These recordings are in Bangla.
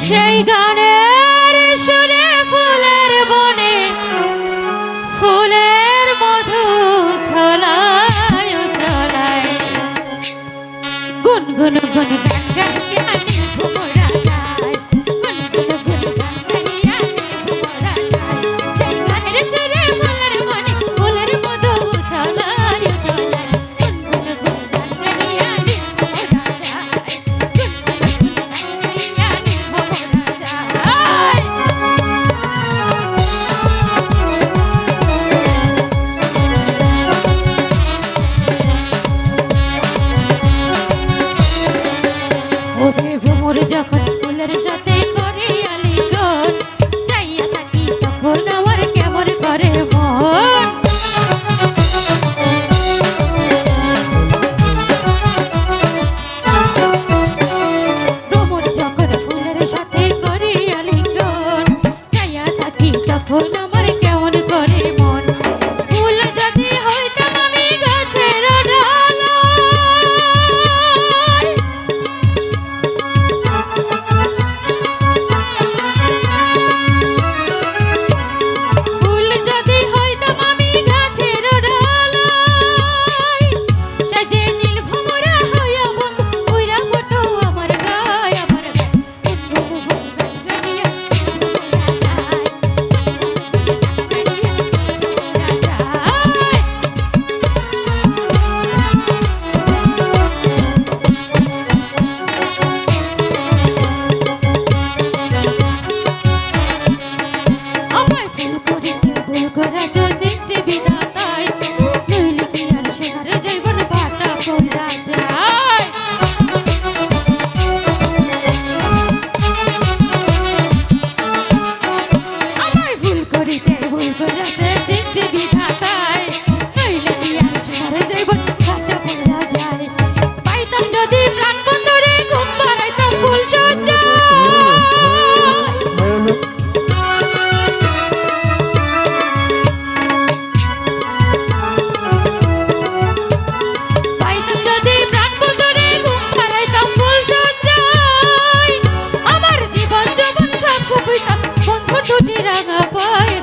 সেই গানের সুরে ফুলের বনে ফুলের মধু ছলায় ছলায় গুনগুন গুন গান গাইয়া নীল ভোমরা যায় গুনগুন গুন গান গাইয়া নীল ভোমরা যায় সেই গানের সুরে ফুলের বনে ফুলের মধু ছলায় ছলায় গুনগুন গুন গান গাইয়া নীল ভোমরা যায় গুনগুন গুন গান গাইয়া নীল ভোমরা যায়। ওরে ভ্রমর যখন ফুলের সাথে করে আলিঙ্গন চাইয়া থাকি তখন আমার কেমন করে মন ভ্রমর যখন ফুলের সাথে করে আলিঙ্গন চাইয়া থাকি তখন আমার কেমন করে মন ফুল যদি হইতাম আমি গাছের ডালায় ফুল যদি হইতাম আমি গাছের ডালায় সাজে নীল ভোমরা হইয়া বন্ধু উইরা ফটো আমার গায় গুনগুন গুন গান গাইয়া ভোমরা যায় আমায় ফুল করিতে ভুল করেছ সৃষ্টি বিধাতায় নইলে কি আর সেহারে যাইবন বাটা পড়া যায় আমায় ফুল করিতে ভুল করেছ সৃষ্টি বিধাতায় নইলে কি আর সেহারে যাইবন বাটা পড়া যায় পাইতাম যদি প্রাণ বন্ধুরে ঘুম পাড়াইতাম ফুল সজ্জা পাইতাম যদি প্রাণ বন্ধুরে ঘুম পাড়াইতাম ফুল সজ্জায় আমার জীবন যৌবন সব সুপিতাম বন্ধু দুটি রাঙা পায়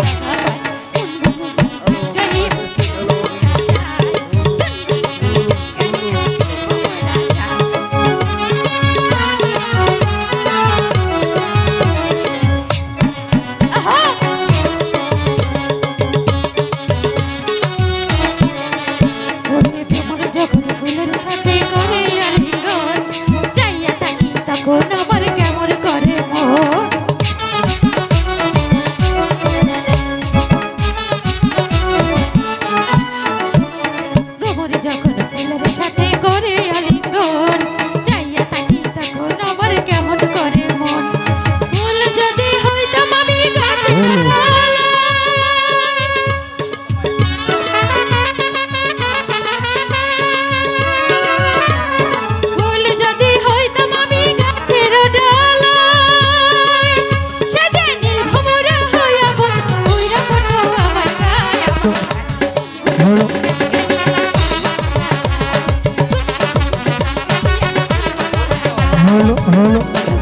যখন ফুলের সাথে করে আলিঙ্গন চাইয়া থাকি তখন আমার কেমন করে মন ভ্রমরে যখন ফুলের সাথে করে আলিঙ্গন চাইয়া থাকি তখন আমার কেমন করে মন ফুল যদি হইতাম আমি গাছের ডালায় ফুল যদি হইতাম আমি গাছের ডালায় সাজে নীল ভোমরা হইয়া বন্ধু উইরা ফটো আমার গায় হলো